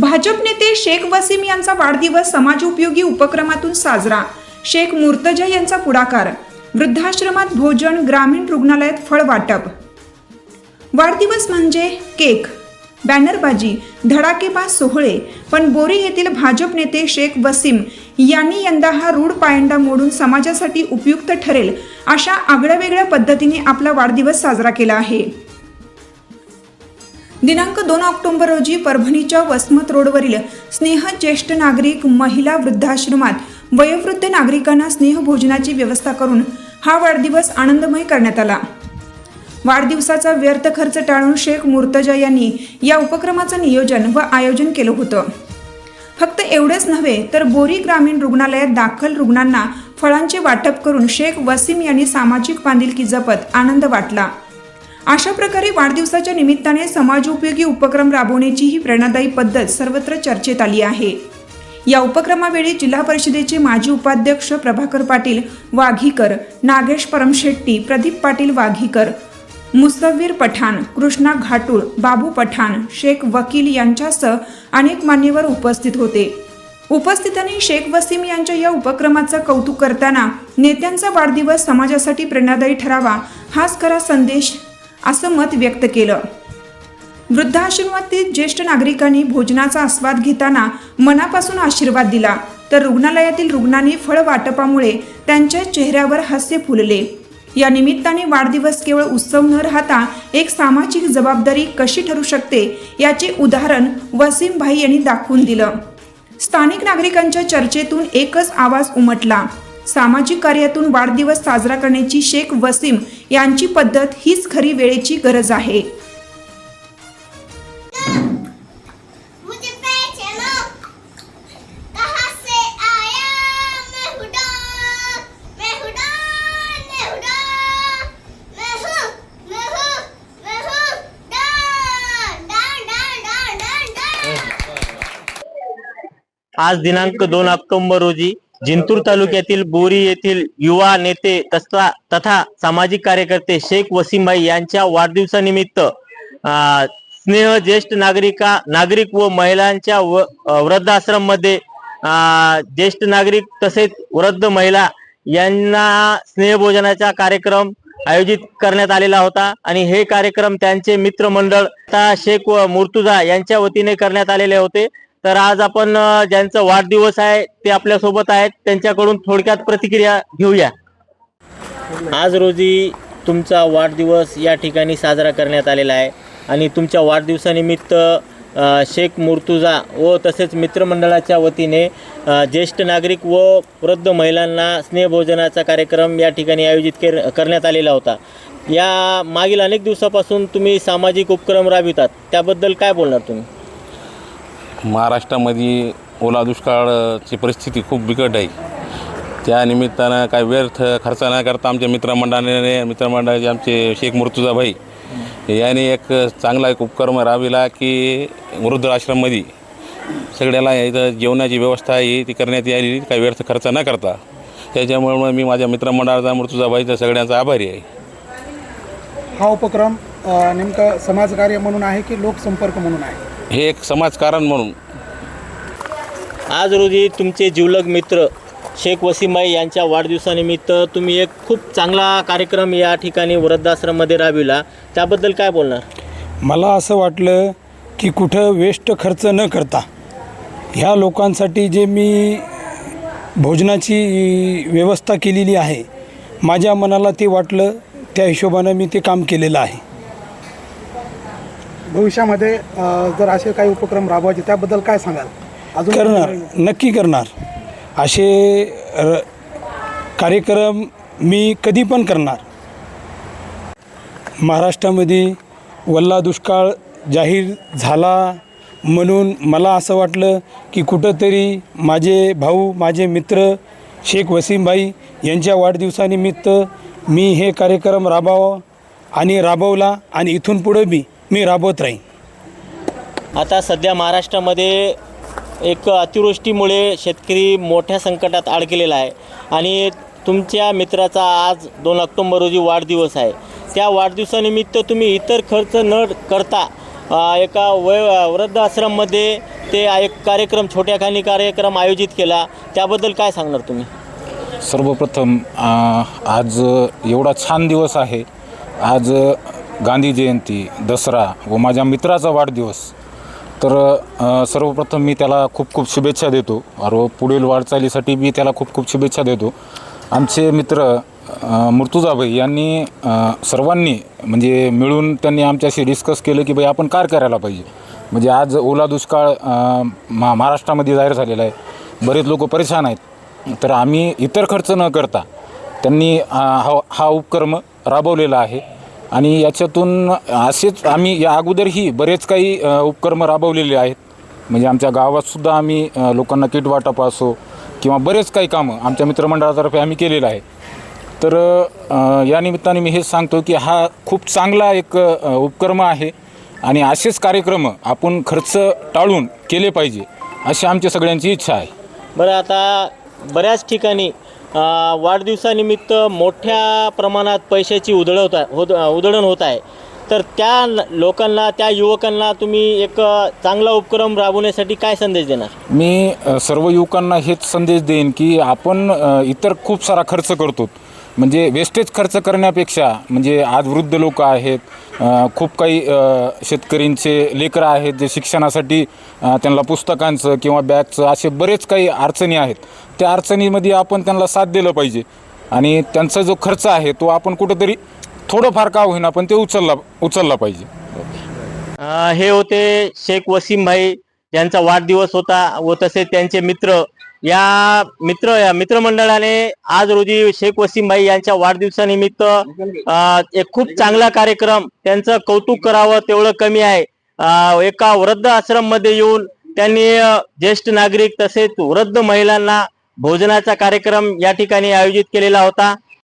भाजप नेते शेख वसीम यांचा वाढदिवस समाजोपयोगी उपक्रमातून साजरा। शेख मुर्तजा यांचा पुढाकार। वृद्धाश्रमात भोजन, ग्रामीण रुग्णालयात फळ वाटप। वाढदिवस म्हणजे केक, बॅनरबाजी, धडाकेबाज सोहळे, पण बोरी येथील भाजप नेते शेख वसीम यांनी यंदा हा रूढ पायंडा मोडून समाजासाठी उपयुक्त ठरेल अशा आगळ्यावेगळ्या पद्धतीने आपला वाढदिवस साजरा केला आहे। दिनांक 2 ऑक्टोबर रोजी परभणीच्या वसमत रोडवरील स्नेह ज्येष्ठ नागरिक महिला वृद्धाश्रमात वयोवृद्ध नागरिकांना स्नेहभोजनाची व्यवस्था करून हा वाढदिवस आनंदमय करण्यात आला। वाढदिवसाचा व्यर्थ खर्च टाळून शेख मुर्तजा यांनी या उपक्रमाचं नियोजन व आयोजन केलं होतं। फक्त एवढेच नव्हे तर बोरी ग्रामीण रुग्णालयात दाखल रुग्णांना फळांचे वाटप करून शेख वसीम यांनी सामाजिक बांधिलकी जपत आनंद वाटला। अशा प्रकारे वाढदिवसाच्या निमित्ताने समाजोपयोगी उपक्रम राबवण्याची ही प्रेरणादायी पद्धत सर्वत्र चर्चेत आली आहे। या उपक्रमावेळी जिल्हा परिषदेचे माजी उपाध्यक्ष प्रभाकर पाटील वाघीकर, नागेश परमशेट्टी, प्रदीप पाटील वाघीकर, मुसव्वीर पठाण, कृष्णा घाटूळ, बाबू पठाण, शेख वकील यांच्यासह अनेक मान्यवर उपस्थित होते। उपस्थितांनी शेख वसीम यांच्या या उपक्रमाचं कौतुक करताना नेत्यांचा वाढदिवस समाजासाठी प्रेरणादायी ठरावा हाच खरा संदेश असं मत व्यक्त केलं। वृद्धाश्रमातील ज्येष्ठ नागरिकांनी भोजनाचा आस्वाद घेताना मनापासून आशीर्वाद दिला, तर रुग्णालयातील रुग्णांनी फळ वाटपामुळे त्यांच्या चेहऱ्यावर हास्य फुलले। या निमित्ताने वाढदिवस केवळ उत्सव न राहता एक सामाजिक जबाबदारी कशी ठरू शकते याचे उदाहरण वसीम भाई यांनी दाखवून दिलं। स्थानिक नागरिकांच्या चर्चेतून एकच आवाज उमटला, सामाजिक कार्यातून वाढदिवस साजरा करण्याची शेख वसीम यांची पद्धत हीच खरी वेळेची गरज आहे। आज दिनांक 2 ऑक्टोबर रोजी जिंतूर तालुक्यातील बोरी येथील युवा नेते तथा सामाजिक कार्यकर्ते शेख वसीमभाई यांच्या वाढदिवसानिमित्त स्नेह ज्येष्ठ नागरिक व महिलांच्या वृद्धाश्रम मध्ये ज्येष्ठ नागरिक तसेच वृद्ध महिला यांना स्नेहभोजनाचा कार्यक्रम आयोजित करण्यात आलेला होता आणि हे कार्यक्रम त्यांचे मित्रमंडळ तथा शेख मुर्तजा यांच्या वतीने करण्यात आलेले होते। तर आज आपण ज्यांचा वाढदिवस आहे ते आपल्या सोबत आहेत, त्यांच्याकडून थोडक्यात प्रतिक्रिया घेऊया। आज रोजी तुमचा वाढदिवस या ठिकाणी साजरा करण्यात आलेला आहे आणि तुमच्या वाढदिवसानिमित्त शेख मुर्तजा व तसेच मित्रमंडळाच्या वतीने ज्येष्ठ नागरिक व वृद्ध महिलांना स्नेहभोजनाचा कार्यक्रम या ठिकाणी आयोजित करण्यात आलेला होता। या मागील अनेक दिवसापासून तुम्ही सामाजिक उपक्रम राबवितात, त्याबद्दल काय बोलणार तुम्ही? महाराष्ट्रामध्ये ओला दुष्काळाची परिस्थिती खूप बिकट आहे। त्या निमित्तानं काय व्यर्थ खर्च न करता आमच्या मित्रमंडळाचे आमचे शेख मुर्तजा भाई यांनी एक चांगला उपक्रम राबविला की वृद्धाश्रममध्ये सगळ्याला इथं जेवणाची व्यवस्था आहे ती करण्यात यावी, काही व्यर्थ खर्च न करता। त्याच्यामुळे मी माझ्या मित्रमंडळाचा मुर्तजा भाईचा सगळ्यांचा आभारी आहे। हा उपक्रम नेमका समाजकार्य म्हणून आहे की लोकसंपर्क म्हणून आहे? हे एक समाजकारण म्हणून। आज रोजी तुमचे जिवलग मित्र शेख वसीमभाई यांच्या वाढदिवसानिमित्त तुम्ही एक खूप चांगला कार्यक्रम या ठिकाणी वृद्धाश्रममध्ये राबविला, त्याबद्दल काय बोलणार? मला असं वाटलं की कुठं वेस्ट खर्च न करता ह्या लोकांसाठी जे मी भोजनाची व्यवस्था केलेली आहे, माझ्या मनाला ते वाटलं, त्या हिशोबानं मी ते काम केलेलं आहे। भविष्यामध्ये जर असे काही उपक्रम राबवायचे त्याबद्दल काय सांगाल? अजून करणार, नक्की करणार। असे कार्यक्रम मी कधी पण करणार। महाराष्ट्रामध्ये वल्ला दुष्काळ जाहीर झाला म्हणून मला असं वाटलं की कुठंतरी माझे भाऊ, माझे मित्र शेख वसीमभाई यांच्या वाढदिवसानिमित्त मी हे कार्यक्रम राबवावा आणि राबवला आणि इथून पुढे बी मी राबवत राहीन। आता सध्या महाराष्ट्रामध्ये एक अतिवृष्टीमुळे शेतकरी मोठ्या संकटात अडकलेला आहे आणि तुमच्या मित्राचा आज 2 ऑक्टोबर रोजी वाढदिवस आहे। त्या वाढदिवसानिमित्त तुम्ही इतर खर्च न करता एका वृद्ध आश्रममध्ये ते एक कार्यक्रम छोट्याखानी कार्यक्रम आयोजित केला, त्याबद्दल काय सांगणार तुम्ही? सर्वप्रथम आज एवढा छान दिवस आहे. आज गांधी जयंती, दसरा व माझ्या मित्राचा वाढदिवस. तर सर्वप्रथम मी त्याला खूप खूप शुभेच्छा देतो व पुढील वाटचालीसाठी मी त्याला खूप खूप शुभेच्छा देतो. आमचे मित्र मुर्तुजाभाई यांनी सर्वांनी म्हणजे मिळून त्यांनी आमच्याशी डिस्कस केलं की बाई आपण काय करायला पाहिजे. म्हणजे आज ओला दुष्काळ महाराष्ट्रामध्ये जाहीर झालेला आहे. बरेच लोक परेशान आहेत. तर आम्ही इतर खर्च न करता त्यांनी हा उपक्रम राबवलेला आहे आणि याच्यातून असेच आम्ही या अगोदरही बरेच काही उपक्रम राबवलेले आहेत. म्हणजे आमच्या गावातसुद्धा आम्ही लोकांना किट वाटप असो किंवा बरेच काही कामं आमच्या मित्रमंडळातर्फे आम्ही केलेलं आहे. तर या निमित्ताने मी हेच सांगतो की हा खूप चांगला एक उपक्रम आहे आणि असेच कार्यक्रम आपण खर्च टाळून केले पाहिजे अशी आमच्या सगळ्यांची इच्छा आहे. बरं, आता बऱ्याच ठिकाणी वाढदिवसानिमित्त मोठ्या प्रमाणात पैशाची उधळण होत आहे. तर त्या लोकांना, त्या युवकांना तुम्ही एक चांगला उपक्रम राबवण्यासाठी काय संदेश देणार? मी सर्व युवकांना हेच संदेश देईन की आपण इतर खूप सारा खर्च करतो. म्हणजे वेस्टेज खर्च करण्यापेक्षा म्हणजे आज वृद्ध लोक आहेत, खूप काही शेतकरींचे लेकरं आहेत जे शिक्षणासाठी त्यांना पुस्तकांचं किंवा बॅगचं असे बरेच काही अडचणी आहेत. त्या अडचणीमध्ये आपण त्यांना साथ दिलं पाहिजे आणि त्यांचा जो खर्च आहे तो आपण कुठंतरी थोडंफार का होईना पण ते उचलला पाहिजे. हे होते शेख वसीम भाई, ज्यांचा वाढदिवस होता व तसेच त्यांचे मित्र. या मित्रमंडळाने आज रोजी शेख वसीम भाई यांच्या वाढदिवसानिमित्त एक खूप चांगला कार्यक्रम, त्यांचं कौतुक करावं तेवढं कमी आहे. एका वृद्ध आश्रम मध्ये येऊन त्यांनी ज्येष्ठ नागरिक तसेच वृद्ध महिलांना भोजनाचा कार्यक्रम या ठिकाणी आयोजित केलेला होता.